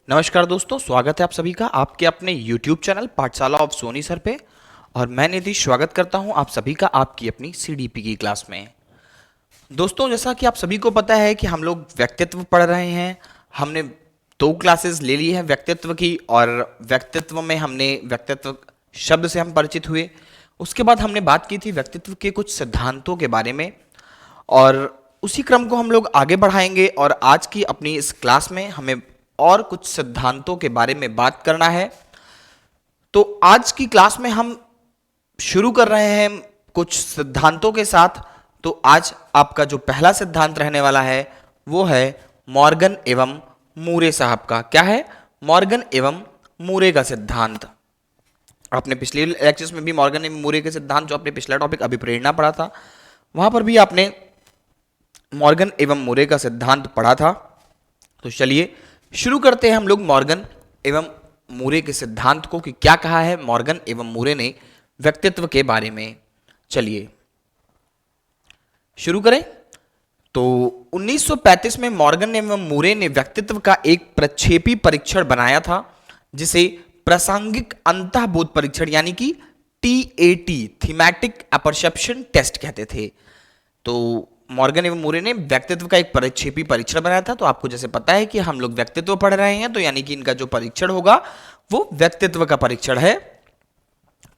नमस्कार दोस्तों, स्वागत है आप सभी का आपके अपने YouTube चैनल पाठशाला ऑफ सोनी सर पे। और मैं नीतीश स्वागत करता हूं आप सभी का आपकी अपनी CDP की क्लास में। दोस्तों, जैसा कि आप सभी को पता है कि हम लोग व्यक्तित्व पढ़ रहे हैं। हमने 2 क्लासेस ले ली है व्यक्तित्व की, और व्यक्तित्व में हमने व्यक्तित्व शब्द से हम परिचित हुए। उसके बाद हमने बात की थी व्यक्तित्व के कुछ सिद्धांतों के बारे में, और उसी क्रम को हम लोग आगे बढ़ाएंगे। और आज की अपनी इस क्लास में हमें और कुछ सिद्धांतों के बारे में बात करना है। तो आज की क्लास में हम शुरू कर रहे हैं कुछ सिद्धांतों के साथ। तो आज आपका जो पहला सिद्धांत रहने वाला है वो है मॉर्गन एवं मूरे साहब का। क्या है? मॉर्गन एवं मूरे का सिद्धांत। आपने पिछले लेक्चर्स में भी मॉर्गन एवं मूरे के सिद्धांत, जो आपने पिछला टॉपिक अभिप्रेरणा पढ़ा था, वहां पर भी आपने मॉर्गन एवं मूरे का सिद्धांत पढ़ा था। तो चलिए शुरू करते हैं हम लोग मॉर्गन एवं मूरे के सिद्धांत को, कि क्या कहा है मॉर्गन एवं मूरे ने व्यक्तित्व के बारे में। चलिए शुरू करें। तो 1935 में मॉर्गन एवं मूरे ने व्यक्तित्व का एक प्रक्षेपी परीक्षण बनाया था, जिसे प्रासंगिक अंतःबोध परीक्षण यानी कि TAT, थीमेटिक अपरसेप्शन टेस्ट कहते थे। तो मॉर्गन एवं मूरे ने व्यक्तित्व का एक प्रक्षेपी परीक्षण बनाया था। तो आपको जैसे पता है कि हम लोग व्यक्तित्व पढ़ रहे हैं, तो यानी कि इनका जो परीक्षण होगा वो व्यक्तित्व का परीक्षण है।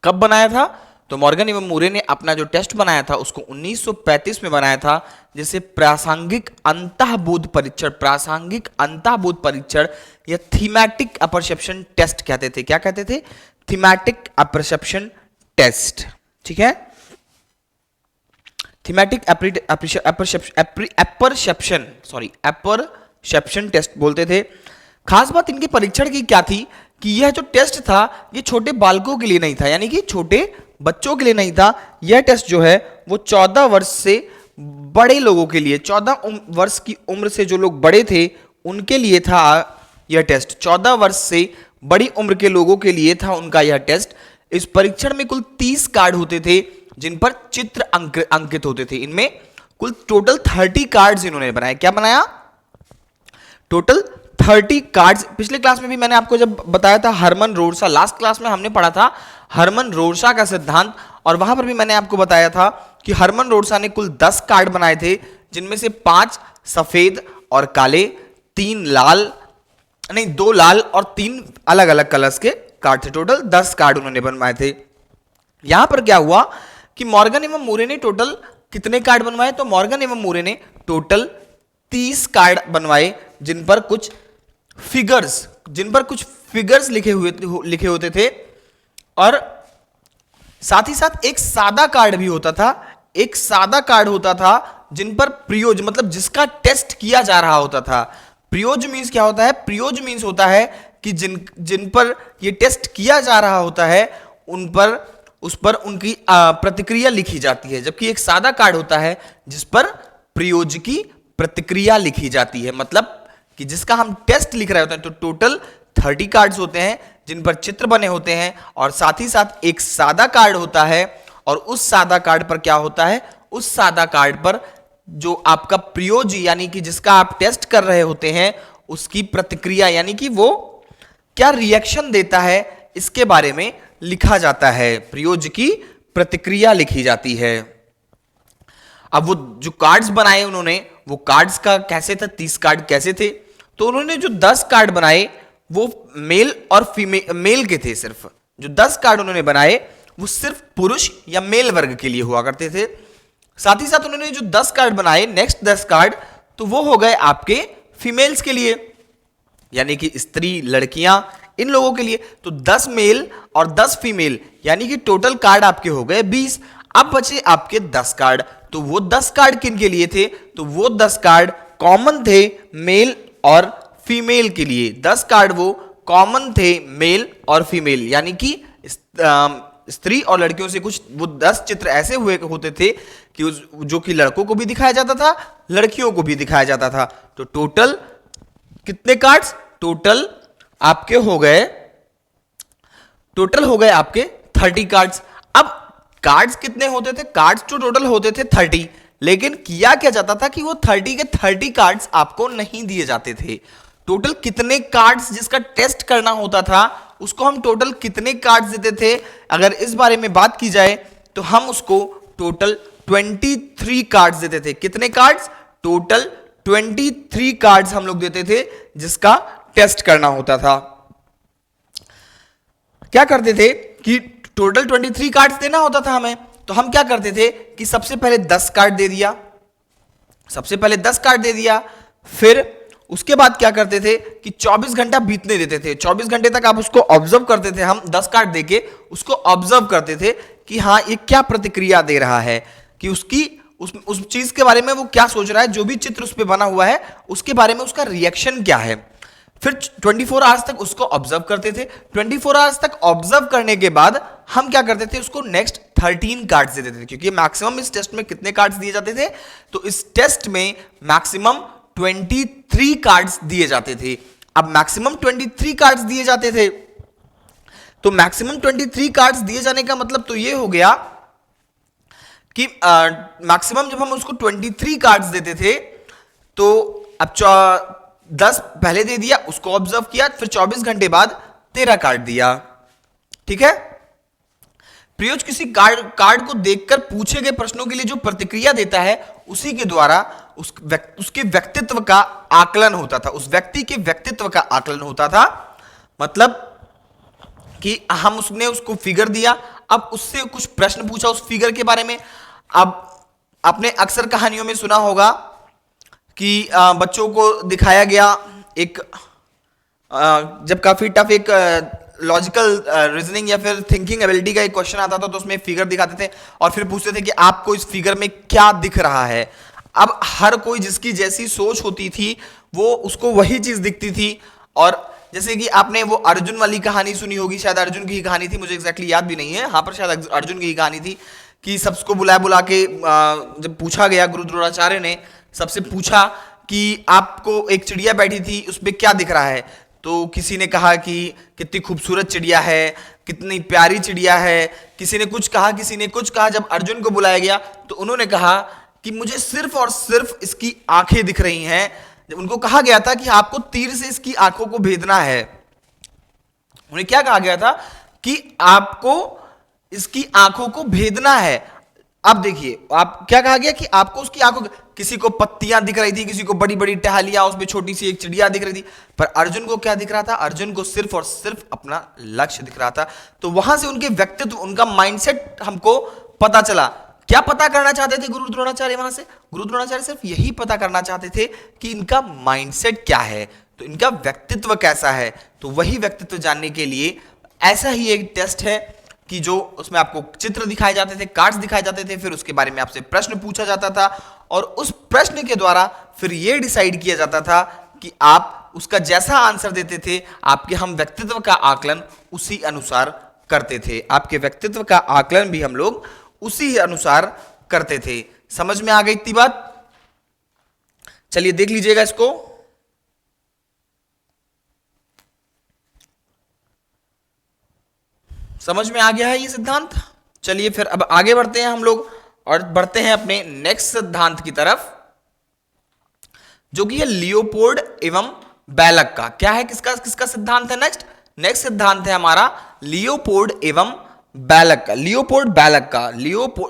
कब बनाया था? तो मॉर्गन एवं मूरे ने अपना जो टेस्ट बनाया था उसको 1935 में बनाया था, जिसे प्रासंगिक अंतःबोध परीक्षण, प्रासंगिक अंतःबोध परीक्षण या थीमेटिक अपरसेप्शन टेस्ट कहते थे। क्या कहते थे? Thematic apperception test. ठीक है, थीमेटिक अपरसेप्शन टेस्ट बोलते थे। खास बात इनके परीक्षण की क्या थी कि यह जो टेस्ट था ये छोटे बालकों के लिए नहीं था, यानी कि छोटे बच्चों के लिए नहीं था। यह टेस्ट जो है वो 14 वर्ष से बड़े लोगों के लिए, 14 वर्ष की उम्र से जो लोग बड़े थे उनके लिए था यह टेस्ट। 14 वर्ष से बड़ी उम्र के लोगों के लिए था उनका यह टेस्ट। इस परीक्षण में कुल 30 कार्ड होते थे जिन पर चित्र अंकित होते थे। इनमें कुल टोटल 30 कार्ड्स इन्होंने बनाए। क्या बनाया? Total 30 cards. पिछले क्लास में भी मैंने आपको जब बताया था हरमन रोरसा, लास्ट क्लास में हमने पढ़ा था हरमन रोरसा का सिद्धांत, और वहां पर भी मैंने आपको बताया था कि हरमन रोरसा ने कुल 10 कार्ड बनाए थे, जिनमें से 5 सफेद और काले, 2 लाल और 3 अलग अलग कलर्स के कार्ड थे। टोटल 10 कार्ड उन्होंने बनवाए थे। यहां पर क्या हुआ कि मॉर्गन एवं मूरे ने टोटल कितने कार्ड बनवाए? तो मॉर्गन एवं मूरे ने टोटल 30 कार्ड बनवाए, जिन पर कुछ फिगर्स लिखे होते थे, और साथ ही साथ एक सादा कार्ड भी होता था। एक सादा कार्ड होता था जिन पर प्रयोज, मतलब जिसका टेस्ट किया जा रहा होता था। प्रयोज मीन्स क्या होता है? प्रयोज मीन्स होता है कि जिन पर यह टेस्ट किया जा रहा होता है उस पर उनकी प्रतिक्रिया लिखी जाती है, जबकि एक सादा कार्ड होता है जिस पर प्रयोज की प्रतिक्रिया लिखी जाती है। मतलब कि जिसका हम टेस्ट लिख रहे होते हैं। तो टोटल 30 कार्ड्स होते हैं जिन पर चित्र बने होते हैं, और साथ ही साथ एक सादा कार्ड होता है। और उस सादा कार्ड पर क्या होता है? उस सादा कार्ड पर जो आपका प्रयोज यानी कि जिसका आप टेस्ट कर रहे होते हैं उसकी प्रतिक्रिया, यानी कि वो क्या रिएक्शन देता है, इसके बारे में लिखा जाता है। प्रयोज की प्रतिक्रिया लिखी जाती है। अब वो जो कार्ड्स बनाए उन्होंने, वो कार्ड्स का कैसे था? 30 कार्ड कैसे थे? तो उन्होंने जो 10 कार्ड बनाए वो मेल और फीमेल, मेल के थे। सिर्फ जो 10 कार्ड उन्होंने बनाए वो सिर्फ पुरुष या मेल वर्ग के लिए हुआ करते थे। साथ ही साथ उन्होंने जो 10 कार्ड बनाए, नेक्स्ट 10 कार्ड, तो वो हो गए आपके फीमेल्स के लिए, यानी कि स्त्री, लड़कियां, इन लोगों के लिए। तो 10 मेल और 10 फीमेल, यानी कि टोटल कार्ड आपके हो गए 20। अब बचे आपके 10 कार्ड। तो वो 10 कार्ड किन के लिए थे? तो वो 10 कार्ड कॉमन थे मेल और फीमेल के लिए। 10 कार्ड वो कॉमन थे मेल और फीमेल, यानी कि स्त्री और लड़कियों से कुछ वो 10 चित्र ऐसे होते थे कि जो कि लड़कों को भी दिखाया जाता था, लड़कियों को भी दिखाया जाता था। तो टोटल कितने कार्ड्स? टोटल आपके हो गए 30 कार्ड्स। अब कार्ड्स कितने होते थे? कार्ड्स तो टोटल होते थे 30, लेकिन किया क्या जाता था कि वो 30 के 30 कार्ड्स आपको नहीं दिए जाते थे। टोटल कितने कार्ड्स जिसका टेस्ट करना होता था उसको हम टोटल कितने कार्ड्स देते थे, अगर इस बारे में बात की जाए तो हम उसको टोटल 23 कार्ड्स देते थे। कितने कार्ड्स? टोटल 23 कार्ड्स हम लोग देते थे जिसका टेस्ट करना होता था। क्या करते थे कि टोटल 23 कार्ड्स देना होता था हमें, तो हम क्या करते थे कि सबसे पहले 10 कार्ड दे दिया, सबसे पहले 10 कार्ड दे दिया, फिर उसके बाद क्या करते थे कि 24 घंटा बीतने देते थे। 24 घंटे तक आप उसको ऑब्जर्व करते थे, हम 10 कार्ड देके उसको ऑब्जर्व करते थे कि हाँ ये क्या प्रतिक्रिया दे रहा है, कि उसकी उस चीज के बारे में वो क्या सोच रहा है, जो भी चित्र उस पर बना हुआ है उसके बारे में उसका रिएक्शन क्या है। फिर 24 आवर्स तक उसको ऑब्जर्व करते थे। 24 आवर्स तक ऑब्जर्व करने के बाद हम क्या करते थे, उसको नेक्स्ट 13 कार्ड्स दे देते थे, क्योंकि मैक्सिमम इस टेस्ट में कितने कार्ड्स दिए जाते थे, तो इस टेस्ट में मैक्सिमम 23 कार्ड्स दिए जाते थे। अब मैक्सिमम 23 कार्ड्स दिए जाते थे, तो मैक्सिमम 23 कार्ड्स दिए जाने का मतलब तो ये हो गया कि मैक्सिमम जब हम उसको 23 कार्ड्स देते थे तो अब 10 पहले दे दिया, उसको ऑब्जर्व किया, फिर 24 घंटे बाद 13 कार्ड दिया। ठीक है, प्रयोज किसी कार्ड को देखकर पूछे गए प्रश्नों के लिए जो प्रतिक्रिया देता है उसी के द्वारा उसके व्यक्तित्व का आकलन होता था, उस व्यक्ति के व्यक्तित्व का आकलन होता था। मतलब कि हम उसने उसको फिगर दिया, अब उससे कुछ प्रश्न पूछा उस फिगर के बारे में। अब आपने अक्सर कहानियों में सुना होगा कि बच्चों को दिखाया गया एक जब काफी टफ एक लॉजिकल रीजनिंग या फिर थिंकिंग एबिलिटी का एक क्वेश्चन आता था, तो उसमें फिगर दिखाते थे और फिर पूछते थे कि आपको इस फिगर में क्या दिख रहा है। अब हर कोई जिसकी जैसी सोच होती थी वो उसको वही चीज दिखती थी। और जैसे कि आपने वो अर्जुन वाली कहानी सुनी होगी, शायद अर्जुन की ही कहानी थी, मुझे एग्जैक्टली याद भी नहीं है, हाँ पर शायद अर्जुन की ही कहानी थी कि सबको बुला बुला के जब पूछा गया, गुरु द्रोणाचार्य ने सबसे पूछा कि आपको एक चिड़िया बैठी थी उस पर क्या दिख रहा है, तो किसी ने कहा कि कितनी खूबसूरत चिड़िया है, कितनी प्यारी चिड़िया है, किसी ने कुछ कहा, किसी ने कुछ कहा। जब अर्जुन को बुलाया गया तो उन्होंने कहा कि मुझे सिर्फ और सिर्फ इसकी आंखें दिख रही हैं। जब उनको कहा गया था कि आपको तीर से इसकी आंखों को भेदना है, उन्हें क्या कहा गया था कि आपको इसकी आंखों को भेदना है। अब देखिए आप क्या कहा गया कि आपको उसकी आंखों, किसी को पत्तियां दिख रही थी, किसी को बड़ी बड़ी टहलियां, उसमें छोटी सी एक चिड़िया दिख रही थी, पर अर्जुन को क्या दिख रहा था? अर्जुन को सिर्फ और सिर्फ अपना लक्ष्य दिख रहा था। तो वहां से उनके व्यक्तित्व, उनका माइंडसेट हमको पता चला। क्या पता करना चाहते थे गुरु द्रोणाचार्य? वहां से गुरु द्रोणाचार्य सिर्फ यही पता करना चाहते थे कि इनका माइंडसेट क्या है, तो इनका व्यक्तित्व कैसा है। तो वही व्यक्तित्व जानने के लिए ऐसा ही एक टेस्ट है कि जो उसमें आपको चित्र दिखाए जाते थे, कार्ड्स दिखाए जाते थे, फिर उसके बारे में आपसे प्रश्न पूछा जाता था और उस प्रश्न के द्वारा फिर यह डिसाइड किया जाता था कि आप उसका जैसा आंसर देते थे, आपके हम व्यक्तित्व का आकलन उसी अनुसार करते थे। आपके व्यक्तित्व का आकलन भी हम लोग उसी अनुसार करते थे। समझ में आ गई इतनी बात? चलिए देख लीजिएगा इसको। समझ में आ गया है ये सिद्धांत? चलिए फिर अब आगे बढ़ते हैं हम लोग और बढ़ते हैं अपने नेक्स्ट सिद्धांत की तरफ, जो कि है लियोपोल्ड एवं बैलक का। क्या है, किसका सिद्धांत है? नेक्स्ट सिद्धांत है हमारा लियोपोल्ड एवं बैलक का। लियोपोल्ड बैलक का,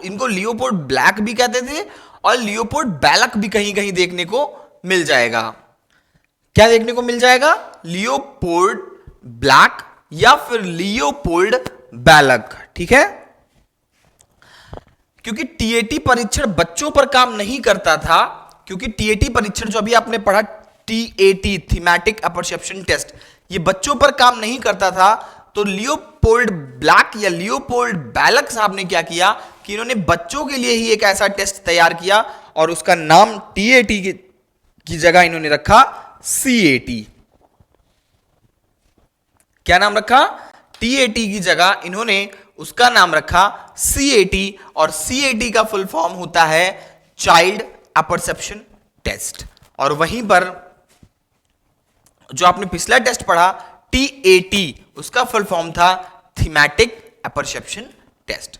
इनको लियोपोल्ड ब्लैक भी कहते थे और लियोपोल्ड बैलक भी कहीं कहीं देखने को मिल जाएगा। क्या देखने को मिल जाएगा? लियोपोल्ड ब्लैक या फिर लियोपोल्ड बैलक। ठीक है, क्योंकि टीएटी परीक्षण बच्चों पर काम नहीं करता था, क्योंकि टीएटी परीक्षण जो अभी आपने पढ़ा, टीएटी थीमेटिक अपरसेप्शन टेस्ट, ये बच्चों पर काम नहीं करता था। तो लियोपोल्ड ब्लैक या लियोपोल्ड बैलक साहब ने क्या किया कि इन्होंने बच्चों के लिए ही एक ऐसा टेस्ट तैयार किया और उसका नाम टीएटी की जगह इन्होंने रखा सीएटी। क्या नाम रखा? टीएटी की जगह इन्होंने उसका नाम रखा सीएटी, और सीएटी का फुल फॉर्म होता है चाइल्ड अपरसेप्शन टेस्ट। और वहीं पर जो आपने पिछला टेस्ट पढ़ा टीएटी, उसका फुल फॉर्म था थीमेटिक अपरसेप्शन टेस्ट।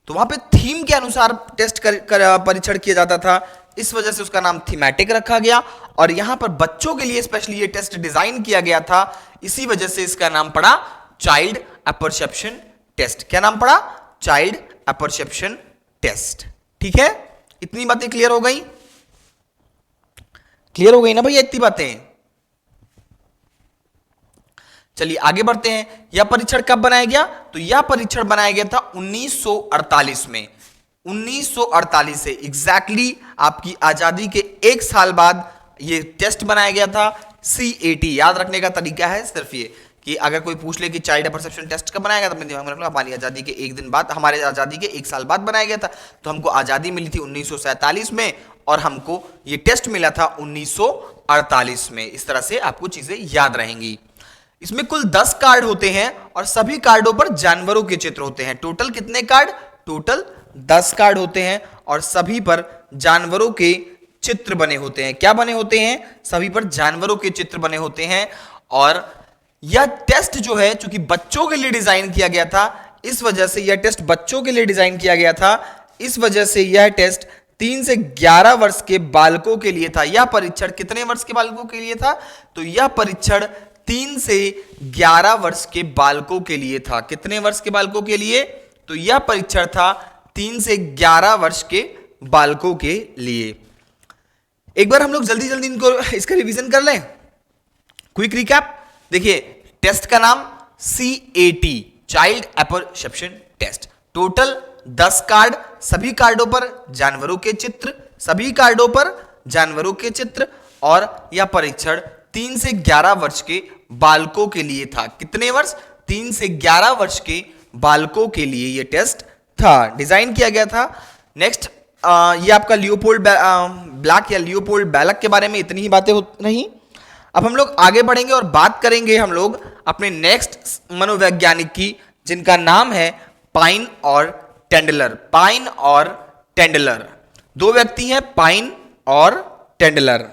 तो वहां पे थीम के अनुसार टेस्ट परीक्षण किया जाता था इस वजह से उसका नाम थीमेटिक रखा गया, और यहां पर बच्चों के लिए स्पेशली ये टेस्ट डिजाइन किया गया था, इसी वजह से इसका नाम पड़ा चाइल्ड अपरसेप्शन टेस्ट। क्या नाम पड़ा? Child apperception test. ठीक है, इतनी बातें क्लियर हो गई? क्लियर हो गई ना भैया इतनी बातें? चलिए आगे बढ़ते हैं। यह परीक्षण कब बनाया गया? तो यह परीक्षण बनाया गया था 1948 में। 1948 से एग्जैक्टली आपकी आजादी के एक साल बाद यह टेस्ट बनाया गया था। CAT याद रखने का तरीका है सिर्फ ये कि अगर कोई पूछ ले कि चाइल्ड परसेप्शन टेस्ट कब बनाया गया, तो अपने दिमाग में रख लो हमारी आजादी के एक दिन बाद, हमारे आजादी के एक साल बाद बनाया गया था। तो हमको आजादी मिली थी 1947 में और हमको ये टेस्ट मिला था 1948 में। इस तरह से आपको चीजें याद रहेंगी। इसमें कुल 10 कार्ड होते हैं और सभी कार्डों पर जानवरों के चित्र होते हैं। टोटल कितने कार्ड? टोटल 10 कार्ड होते हैं और सभी पर जानवरों के चित्र बने होते हैं। क्या बने होते हैं? सभी पर जानवरों के चित्र बने होते हैं। और यह टेस्ट जो है चूंकि बच्चों के लिए डिजाइन किया गया था, इस वजह से यह टेस्ट बच्चों के लिए डिजाइन किया गया था, इस वजह से यह टेस्ट 3 से 11 वर्ष के बालकों के लिए था। यह परीक्षण कितने वर्ष के बालकों के लिए था? तो यह परीक्षण 3 से 11 वर्ष के बालकों के लिए था। कितने वर्ष के बालकों के लिए? तो यह परीक्षण था 3 से 11 वर्ष के बालकों के लिए। एक बार हम लोग जल्दी जल्दी इनको इसका रिवीजन कर लें। क्विक रिकैप देखिए, टेस्ट का नाम CAT child apperception test. Total 10 card, सभी कार्डों पर जानवरों के चित्र, सभी कार्डों पर जानवरों के चित्र, और यह परीक्षण 3 से 11 वर्ष के बालकों के लिए था। कितने वर्ष? 3 से 11 वर्ष के बालकों के लिए यह टेस्ट था, डिजाइन किया गया था। नेक्स्ट ये आपका लियोपोल्ड ब्लैक या लियोपोल्ड बैलक के बारे में इतनी ही बातें रही। अब हम लोग आगे बढ़ेंगे और बात करेंगे हम लोग अपने नेक्स्ट मनोवैज्ञानिक की, जिनका नाम है पाइन और टेंडलर। पाइन और टेंडलर 2 व्यक्ति हैं, पाइन और टेंडलर।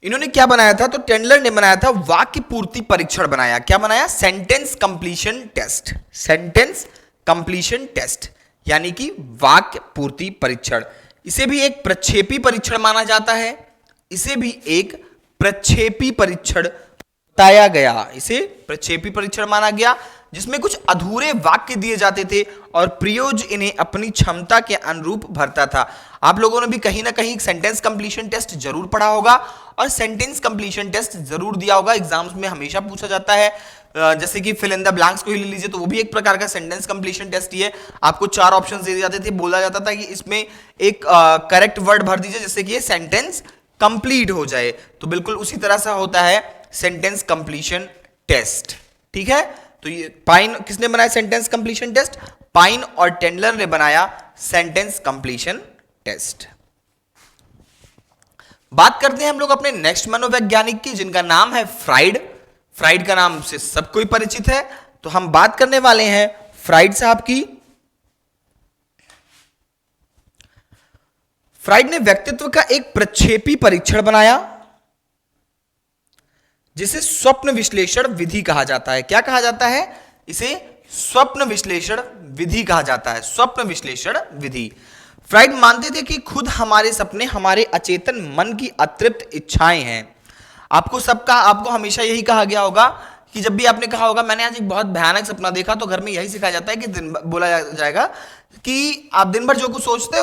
इन्होंने क्या बनाया था? तो टेंडलर ने बनाया था वाक्य पूर्ति परीक्षण बनाया। क्या बनाया? Sentence completion test. Sentence completion test यानी कि वाक्य पूर्ति परीक्षण। इसे भी एक प्रक्षेपी परीक्षण माना जाता है। इसे भी एक प्रक्षेपी परीक्षण बताया गया। इसे प्रक्षेपी परीक्षण माना गया, जिसमें कुछ अधूरे वाक्य दिए जाते थे और प्रयोज इन्हें अपनी क्षमता के अनुरूप भरता था। आप लोगों ने भी कहीं ना कहीं सेंटेंस कंप्लीशन टेस्ट जरूर पढ़ा होगा और सेंटेंस कंप्लीशन टेस्ट जरूर दिया होगा। एग्जाम्स में हमेशा पूछा जाता है। जैसे कि फिल इन द ब्लैंक्स को ही ले लीजिए, तो वो भी एक प्रकार का सेंटेंस कंप्लीशन टेस्ट ही है। आपको 4 ऑप्शंस दे दिए जाते थे, बोला जाता था कि इसमें एक करेक्ट वर्ड भर दीजिए जिससे कि ये सेंटेंस कंप्लीट हो जाए। तो बिल्कुल उसी तरह से होता है सेंटेंस कंप्लीशन टेस्ट। ठीक है, तो ये पाइन किसने बनाया सेंटेंस कंप्लीशन टेस्ट? पाइन और टेंडलर ने बनाया सेंटेंस कंप्लीशन टेस्ट। बात करते हैं हम लोग अपने नेक्स्ट मनोवैज्ञानिक की, जिनका नाम है फ्राइड। फ्राइड का नाम से सब कोई परिचित है, तो हम बात करने वाले हैं फ्राइड साहब की। फ्राइड ने व्यक्तित्व का एक प्रक्षेपी परीक्षण बनाया जिसे स्वप्न विश्लेषण विधि कहा जाता है। क्या कहा जाता है? इसे स्वप्न विश्लेषण विधि कहा जाता है। स्वप्न विश्लेषण विधि। फ्राइड मानते थे कि खुद हमारे सपने हमारे अचेतन मन की अतृप्त इच्छाएं हैं। आपको हमेशा यही कहा गया होगा कि जब भी आपने कहा होगा मैंने आज एक बहुत भयानक सपना देखा, तो घर में यही सिखाया जाता है कि बोला जाएगा कि आप दिन भर जो कुछ सोचते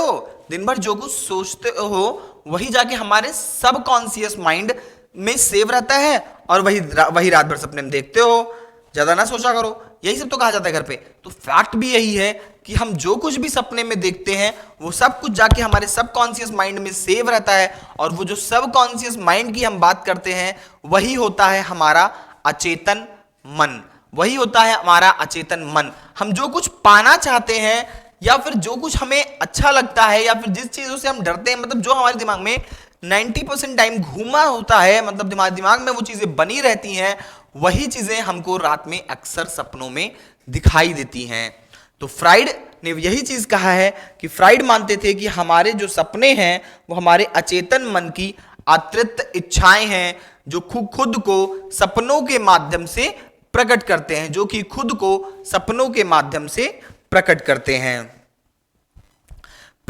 हो वही जाके हमारे सबकॉन्शियस माइंड में सेव रहता है और वही रात भर सपने में देखते हो, ज्यादा ना सोचा करो। यही सब तो कहा जाता है घर पे। तो फैक्ट भी यही है कि हम जो कुछ भी सपने में देखते हैं वो सब कुछ जाके हमारे सबकॉन्शियस माइंड में सेव रहता है, और वो जो सबकॉन्शियस माइंड की हम बात करते हैं वही होता है हमारा अचेतन मन। वही होता है हमारा अचेतन मन। हम जो कुछ पाना चाहते हैं या फिर जो कुछ हमें अच्छा लगता है या फिर जिस चीजों से हम डरते हैं, मतलब जो हमारे दिमाग में 90% टाइम घूमा होता है, मतलब हमारे दिमाग में वो चीजें बनी रहती हैं, वही चीजें हमको रात में अक्सर सपनों में दिखाई देती हैं। तो फ्राइड ने यही चीज कहा है कि फ्राइड मानते थे कि हमारे जो सपने हैं वो हमारे अचेतन मन की अतृप्त इच्छाएं हैं, जो खुद को सपनों के माध्यम से प्रकट करते हैं, जो कि खुद को सपनों के माध्यम से प्रकट करते हैं।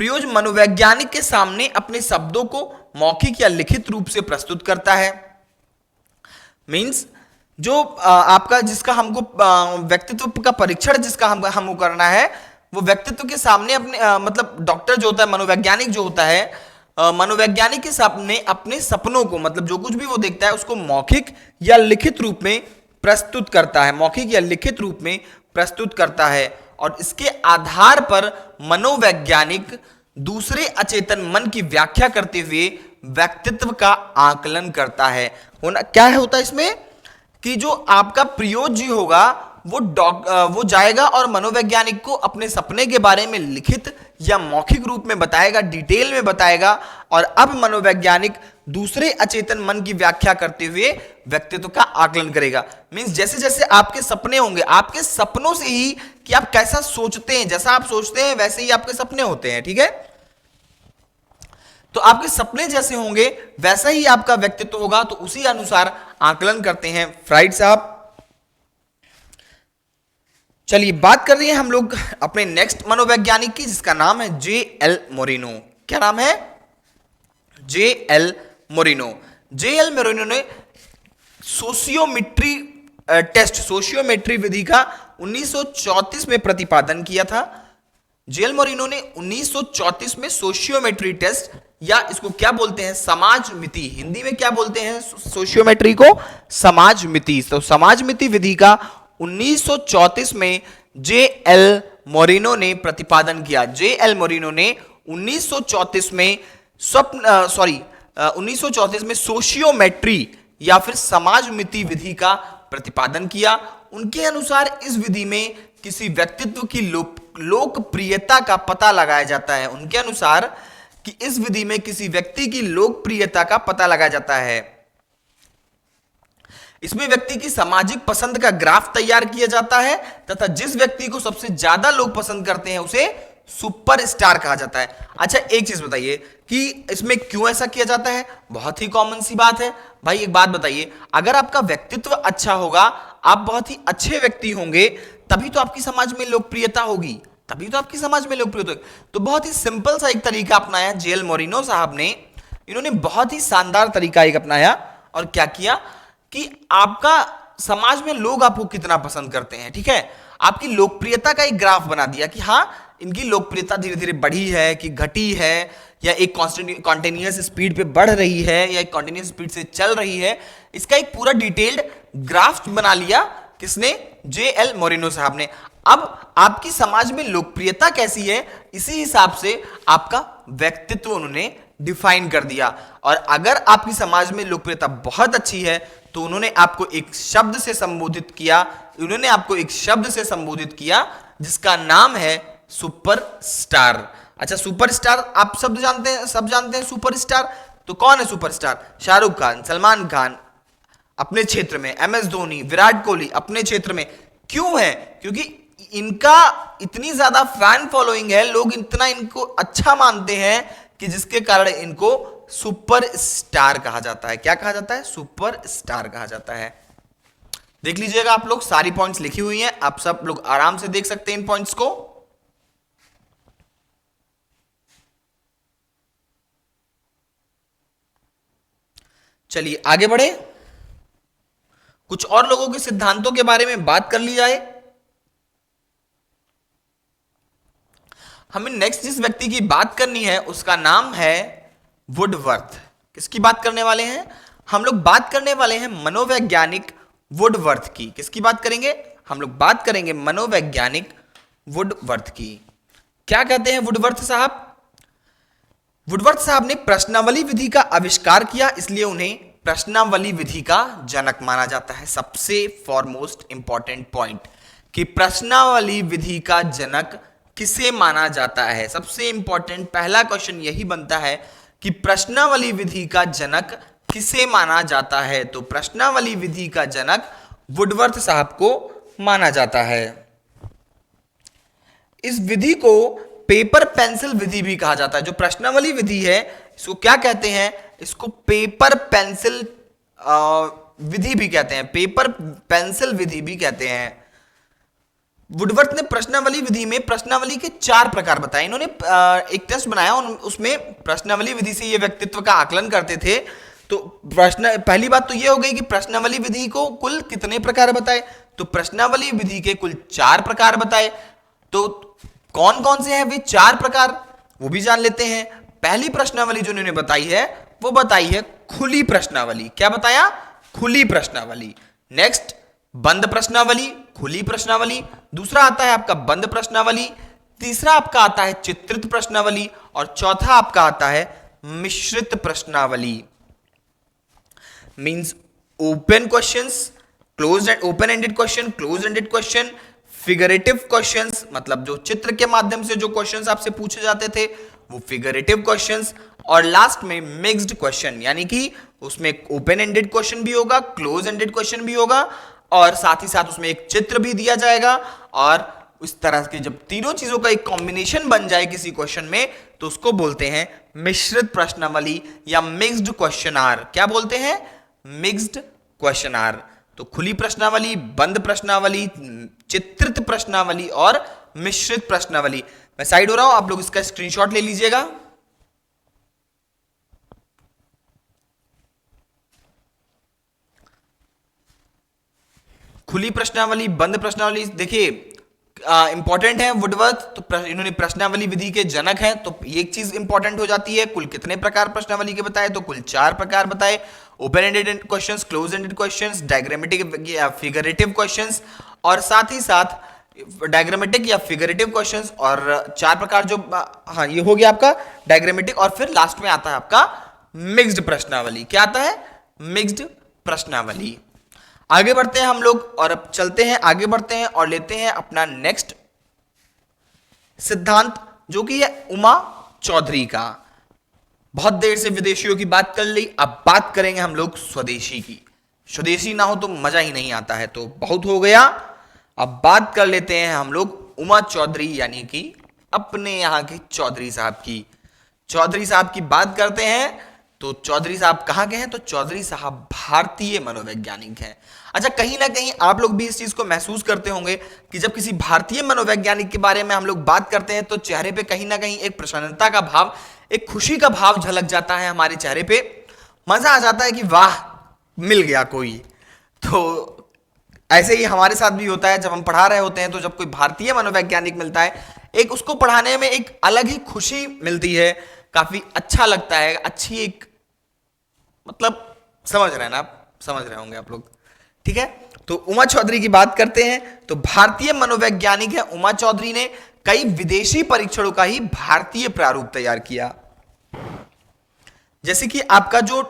प्रयोज मनोवैज्ञानिक के सामने अपने शब्दों को मौखिक या लिखित रूप से प्रस्तुत करता है। मीन्स जो आपका जिसका हमको व्यक्तित्व का परीक्षण जिसका हमको करना है, वो व्यक्तित्व के सामने अपने मतलब डॉक्टर जो होता है, मनोवैज्ञानिक जो होता है, मनोवैज्ञानिक के सामने अपने सपनों को, मतलब जो कुछ भी वो देखता है उसको मौखिक या लिखित रूप में प्रस्तुत करता है, मौखिक या लिखित रूप में प्रस्तुत करता है। और इसके आधार पर मनोवैज्ञानिक दूसरे अचेतन मन की व्याख्या करते हुए व्यक्तित्व का आकलन करता है। होना क्या है होता है इसमें कि जो आपका प्रयोज्य होगा वो जाएगा और मनोवैज्ञानिक को अपने सपने के बारे में लिखित या मौखिक रूप में बताएगा, डिटेल में बताएगा। और अब मनोवैज्ञानिक दूसरे अचेतन मन की व्याख्या करते हुए व्यक्तित्व का आकलन करेगा। मींस जैसे जैसे आपके सपने होंगे, आपके सपनों से ही कि आप कैसा सोचते हैं, जैसा आप सोचते हैं वैसे ही आपके सपने होते हैं, ठीक है। तो आपके सपने जैसे होंगे वैसा ही आपका व्यक्तित्व होगा, तो उसी अनुसार आकलन करते हैं फ्राइड साहब। चलिए बात कर रहे हैं हम लोग अपने नेक्स्ट मनोवैज्ञानिक की, जिसका नाम है जे.एल. मोरिनो। क्या नाम है? जे.एल. मोरिनो। जे.एल. मोरिनो ने सोशियोमेट्री टेस्ट, सोशियोमेट्री विधि का 1934 में प्रतिपादन किया था। जे.एल. मोरिनो ने 1934 में सोशियोमेट्री टेस्ट, या इसको क्या बोलते हैं, समाज मिति, हिंदी में क्या बोलते हैं सोशियोमेट्री को? समाज मिति। तो समाज मिति विधि का 1934 में जे.एल. मोरिनो ने प्रतिपादन किया। जे.एल. मोरिनो ने 1934 में 1934 में सोशियोमेट्री या फिर समाज मिति विधि का प्रतिपादन किया। उनके अनुसार इस विधि में किसी व्यक्तित्व की लोकप्रियता का पता लगाया जाता है। उनके अनुसार कि इस विधि में किसी व्यक्ति की लोकप्रियता का पता लगाया जाता है। इसमें व्यक्ति की सामाजिक पसंद का ग्राफ तैयार किया जाता है तथा जिस व्यक्ति को सबसे ज्यादा लोग पसंद करते हैं उसे सुपरस्टार कहा जाता है। अच्छा एक चीज बताइए कि इसमें क्यों ऐसा किया जाता है? बहुत ही कॉमन सी बात है भाई। एक बात बताइए, अगर आपका व्यक्तित्व अच्छा होगा, आप बहुत ही अच्छे व्यक्ति होंगे, तभी तो आपकी समाज में लोकप्रियता होगी, तभी तो आपकी समाज में लोकप्रियता होगी। तो बहुत ही सिंपल सा एक तरीका अपनाया जे.एल. मोरिनो साहब ने। इन्होंने बहुत ही शानदार तरीका एक अपनाया और क्या किया कि आपका समाज में लोग आपको कितना पसंद करते हैं, ठीक है, आपकी लोकप्रियता का एक ग्राफ बना दिया कि हाँ इनकी लोकप्रियता धीरे धीरे बढ़ी है कि घटी है, या एक कॉन्टिन्यूअस स्पीड पे बढ़ रही है या एक कॉन्टिन्यूअस स्पीड से चल रही है। इसका एक पूरा डिटेल्ड ग्राफ बना लिया किसने? जे.एल. मोरिनो साहब ने। अब आपकी समाज में लोकप्रियता कैसी है, इसी हिसाब से आपका व्यक्तित्व उन्होंने डिफाइन कर दिया। और अगर आपकी समाज में लोकप्रियता बहुत अच्छी है तो उन्होंने आपको एक शब्द से संबोधित किया, उन्होंने आपको एक शब्द से संबोधित किया जिसका नाम है सुपरस्टार। अच्छा सुपरस्टार आप शब्द जानते हैं, सब जानते हैं सुपरस्टार। तो कौन है सुपरस्टार? शाहरुख खान, सलमान खान अपने क्षेत्र में, एम.एस. धोनी, विराट कोहली अपने क्षेत्र में। क्यों है? क्योंकि इनका इतनी ज्यादा फैन फॉलोइंग है, लोग इतना इनको अच्छा मानते हैं कि जिसके कारण इनको सुपरस्टार कहा जाता है। क्या कहा जाता है? सुपरस्टार कहा जाता है। देख लीजिएगा आप लोग, सारी पॉइंट्स लिखी हुई हैं, आप सब लोग आराम से देख सकते हैं इन पॉइंट्स को। चलिए आगे बढ़े, कुछ और लोगों के सिद्धांतों के बारे में बात कर ली जाए। हमें नेक्स्ट जिस व्यक्ति की बात करनी है उसका नाम है वुडवर्थ। किसकी बात करने वाले हैं हम लोग? बात करने वाले हैं मनोवैज्ञानिक वुडवर्थ की। किसकी बात करेंगे हम लोग? बात करेंगे मनोवैज्ञानिक वुडवर्थ की। क्या कहते हैं वुडवर्थ साहब? वुडवर्थ साहब ने प्रश्नावली विधि का आविष्कार किया, इसलिए उन्हें प्रश्नावली विधि का जनक माना जाता है। सबसे फॉरमोस्ट इंपॉर्टेंट पॉइंट कि प्रश्नावली विधि का जनक किसे माना जाता है। सबसे इंपॉर्टेंट पहला क्वेश्चन यही बनता है कि प्रश्नावली विधि का जनक किसे माना जाता है। तो प्रश्नावली विधि का जनक वुडवर्थ साहब को माना जाता है। इस विधि को पेपर पेंसिल विधि भी कहा जाता है। जो प्रश्नावली विधि है इसको क्या कहते हैं? इसको पेपर पेंसिल विधि भी कहते हैं, पेपर पेंसिल विधि भी कहते हैं। वुडवर्थ ने प्रश्नावली विधि में प्रश्नावली के 4 प्रकार बताए। इन्होंने एक टेस्ट बनाया और उसमें प्रश्नावली विधि से ये व्यक्तित्व का आकलन करते थे। तो प्रश्न, पहली बात तो ये हो गई कि प्रश्नावली विधि को कुल कितने प्रकार बताए, तो प्रश्नावली विधि के कुल 4 प्रकार बताए। तो कौन कौन से हैं वे 4 प्रकार, वो भी जान लेते हैं। पहली प्रश्नावली जो इन्होंने बताई है वो बताई है खुली प्रश्नावली। क्या बताया? खुली प्रश्नावली। नेक्स्ट बंद प्रश्नावली, खुली प्रश्नावली। दूसरा आता है आपका बंद प्रश्नावली। तीसरा आपका आता है चित्रित प्रश्नावली और चौथा आपका आता है मिश्रित प्रश्नावली। Means open questions, closed end open ended question, close ended question, figurative questions, मतलब जो चित्र के माध्यम से जो क्वेश्चंस आपसे पूछे जाते थे वो फिगरेटिव क्वेश्चंस, और लास्ट में मिक्स्ड क्वेश्चन, यानी कि उसमें ओपन एंडेड क्वेश्चन भी होगा, क्लोज एंडेड क्वेश्चन भी होगा और साथ ही साथ उसमें एक चित्र भी दिया जाएगा। और इस तरह के जब तीनों चीजों का एक कॉम्बिनेशन बन जाए किसी क्वेश्चन में तो उसको बोलते हैं मिश्रित प्रश्नावली या मिक्स्ड क्वेश्चनार। क्या बोलते हैं? मिक्स्ड क्वेश्चनार। तो खुली प्रश्नावली, बंद प्रश्नावली, चित्रित प्रश्नावली और मिश्रित प्रश्नावली। मैं साइड हो रहा हूं, आप लोग इसका स्क्रीनशॉट ले लीजिएगा। खुली प्रश्नावली, बंद प्रश्नावली, देखिए इंपॉर्टेंट है। वुडवर्थ तो इन्होंने प्रश्नावली विधि के जनक हैं, तो एक चीज इंपॉर्टेंट हो जाती है। कुल कितने प्रकार प्रश्नावली के बताए? तो कुल 4 प्रकार बताए। Open ended questions, close ended questions, diagrammatic या फिगरेटिव क्वेश्चंस, और साथ ही साथ डायग्रामेटिक या फिगरेटिव क्वेश्चंस, और 4 प्रकार जो, हाँ ये हो गया आपका डायग्रामेटिक। और फिर लास्ट में आता है आपका मिक्स्ड प्रश्नावली। क्या आता है? मिक्स्ड प्रश्नावली। आगे बढ़ते हैं हम लोग और अब चलते हैं, आगे बढ़ते हैं और लेते हैं अपना नेक्स्ट सिद्धांत, जो कि है उमा चौधरी का। बहुत देर से विदेशियों की बात कर ली, अब बात करेंगे हम लोग स्वदेशी की। स्वदेशी ना हो तो मजा ही नहीं आता है, तो बहुत हो गया। अब बात कर लेते हैं हम लोग उमा चौधरी, यानी कि अपने यहां के चौधरी साहब की। चौधरी साहब की बात करते हैं तो चौधरी साहब कहाँ के हैं? तो चौधरी साहब भारतीय मनोवैज्ञानिक हैं। अच्छा, कहीं ना कहीं आप लोग भी इस चीज को महसूस करते होंगे कि जब किसी भारतीय मनोवैज्ञानिक के बारे में हम लोग बात करते हैं तो चेहरे पे कहीं ना कहीं एक प्रसन्नता का भाव, एक खुशी का भाव झलक जाता है हमारे चेहरे पे। मजा आ जाता है कि वाह, मिल गया कोई। तो ऐसे ही हमारे साथ भी होता है, जब हम पढ़ा रहे होते हैं तो जब कोई भारतीय मनोवैज्ञानिक मिलता है, एक उसको पढ़ाने में एक अलग ही खुशी मिलती है, काफी अच्छा लगता है। अच्छी एक, मतलब समझ रहे हैं ना आप, समझ रहे होंगे आप लोग, ठीक है। तो उमा चौधरी की बात करते हैं तो भारतीय मनोवैज्ञानिक है उमा चौधरी ने कई विदेशी परीक्षणों का ही भारतीय प्रारूप तैयार किया। जैसे कि आपका जो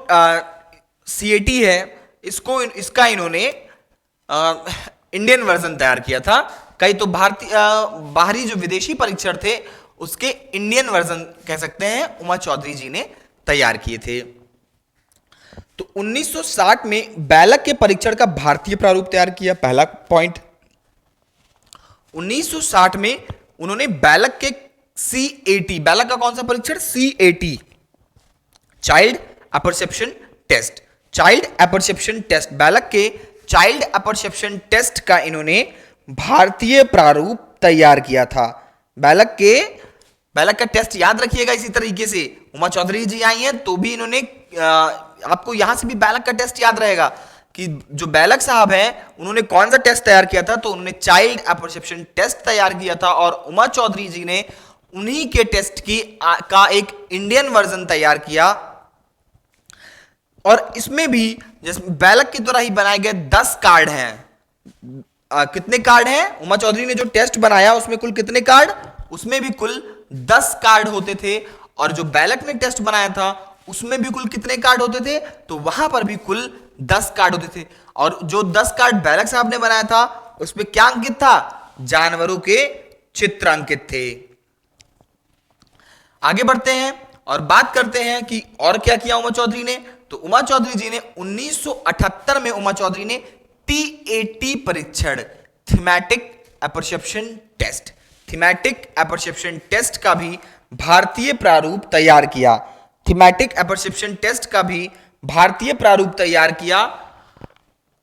सीएटी है, इसका इन्होंने इंडियन वर्जन तैयार किया था। कई तो भारतीय बाहरी जो विदेशी परीक्षण थे उसके इंडियन वर्जन कह सकते हैं उमा चौधरी जी ने तैयार किए थे। तो 1960 में बैलक के परीक्षण का भारतीय प्रारूप तैयार किया, पहला पॉइंट। 1960 में उन्होंने बैलक के CAT, बैलक का कौन सा परीक्षण? CAT, child apperception test, child apperception test, Bellak के चाइल्ड अपरसेप्शन टेस्ट का इन्होंने भारतीय प्रारूप तैयार किया था। बैलक का टेस्ट याद रखिएगा। इसी तरीके से उमा चौधरी जी आई हैं तो भी इन्होंने, आपको यहां से भी बैलक का टेस्ट याद रहेगा कि जो बैलक साहब हैं उन्होंने कौन सा टेस्ट तैयार किया था, तो उन्होंने चाइल्ड अपरसेप्शन टेस्ट तैयार किया था, और उमा चौधरी जी ने उन्हीं के टेस्ट का एक इंडियन वर्जन तैयार किया। और इसमें भी जैसे बैलक की तरह ही बनाए गए 10 कार्ड हैं। कितने कार्ड हैं? उमा चौधरी ने जो टेस्ट बनाया उसमें कुल कितने कार्ड? उसमें भी कुल 10 कार्ड होते थे। और जो बैलक ने टेस्ट बनाया था उसमें भी कुल कितने कार्ड होते थे? तो वहां पर भी कुल 10 कार्ड होते थे। और जो 10 कार्ड बैलक साहब ने बनाया था उसमें क्या अंकित था? जानवरों के चित्र अंकित थे। आगे बढ़ते हैं और बात करते हैं कि और क्या किया उमा चौधरी ने। तो उमा चौधरी जी ने 1978 में उमा चौधरी ने TAT परीक्षण, thematic apperception test, thematic apperception test का भी भारतीय प्रारूप तैयार किया। थीमेटिक अपरसेप्शन टेस्ट का भी भारतीय प्रारूप तैयार किया।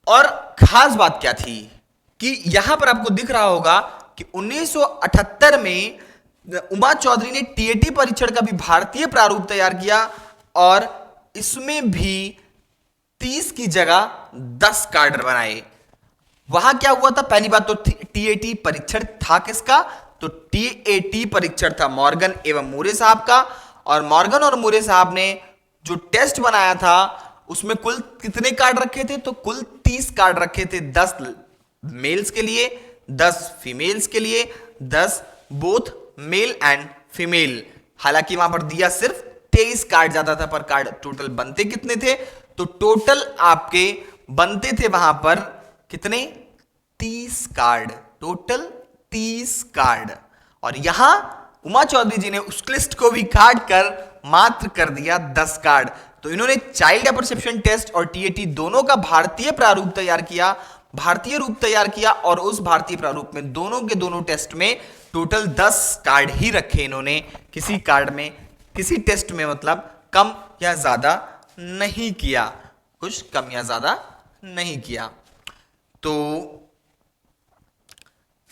और खास बात क्या थी कि यहां पर आपको दिख रहा होगा कि 1978 में उमा चौधरी ने टीएटी परीक्षण का भी भारतीय प्रारूप तैयार किया और इसमें भी 30 की जगह 10 कार्ड बनाए। वहां क्या हुआ था? पहली बात तो टीएटी परीक्षण था किसका? तो टीएटी परीक्षण था मॉर्गन एवं मूरे साहब का, और मॉर्गन और मूरे साहब ने जो टेस्ट बनाया था उसमें कुल कितने कार्ड रखे थे? तो कुल 30 कार्ड रखे थे, 10 मेल्स के लिए, 10 फीमेल्स के लिए, 10 बोथ मेल एंड फीमेल। हालांकि वहां पर दिया सिर्फ 23 कार्ड जाता था, पर कार्ड टोटल बनते कितने थे? तो टोटल आपके बनते थे वहां पर कितने? 30 कार्ड, टोटल 30 कार्ड। और यहां उमा चौधरी जी ने उस लिस्ट को भी काट कर मात्र कर दिया 10 कार्ड। तो इन्होंने चाइल्ड अपरसेप्शन टेस्ट और टीएटी दोनों का भारतीय प्रारूप तैयार किया, भारतीय रूप तैयार किया, और उस भारतीय प्रारूप में दोनों के दोनों टेस्ट में टोटल 10 कार्ड ही रखे इन्होंने, किसी कार्ड में, किसी टेस्ट में मतलब कम या ज्यादा नहीं किया, कुछ कम या ज्यादा नहीं किया। तो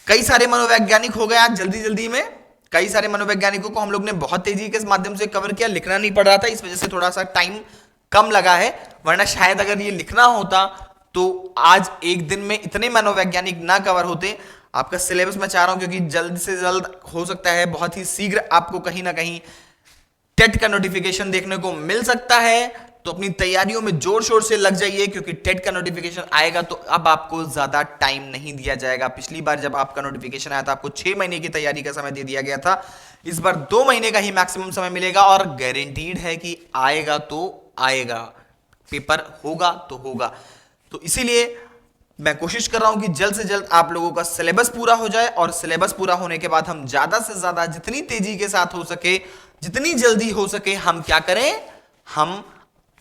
कई सारे मनोवैज्ञानिक हो गए आज जल्दी जल्दी में, कई सारे मनोवैज्ञानिकों को हम लोग ने बहुत तेजी के माध्यम से कवर किया, लिखना नहीं पड़ रहा था, इस वजह से थोड़ा सा टाइम कम लगा है, वरना शायद अगर ये लिखना होता तो आज एक दिन में इतने मनोवैज्ञानिक ना कवर होते। आपका सिलेबस मैं चाह रहा हूं क्योंकि जल्द से जल्द हो सकता है बहुत ही शीघ्र आपको कहीं ना कहीं टेट का नोटिफिकेशन देखने को मिल सकता है, तो अपनी तैयारियों में जोर शोर से लग जाइए क्योंकि टेट का नोटिफिकेशन आएगा तो अब आपको ज्यादा टाइम नहीं दिया जाएगा। पिछली बार जब आपका नोटिफिकेशन आया था आपको 6 महीने की तैयारी का समय दे दिया गया था, इस बार 2 महीने का ही मैक्सिमम समय मिलेगा और गारंटीड है कि आएगा तो आएगा, पेपर होगा तो होगा। तो इसीलिए मैं कोशिश कर रहा हूं कि जल्द से जल्द आप लोगों का सिलेबस पूरा हो जाए, और सिलेबस पूरा होने के बाद हम ज्यादा से ज्यादा जितनी तेजी के साथ हो सके, जितनी जल्दी हो सके हम क्या करें, हम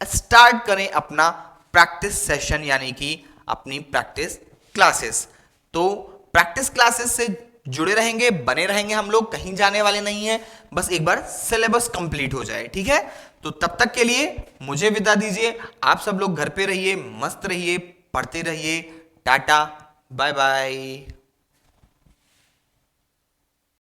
स्टार्ट करें अपना प्रैक्टिस सेशन, यानी कि अपनी प्रैक्टिस क्लासेस। तो प्रैक्टिस क्लासेस से जुड़े रहेंगे, बने रहेंगे हम लोग, कहीं जाने वाले नहीं है, बस एक बार सिलेबस कंप्लीट हो जाए, ठीक है। तो तब तक के लिए मुझे विदा दीजिए, आप सब लोग घर पे रहिए, मस्त रहिए, पढ़ते रहिए, टाटा बाय बाय।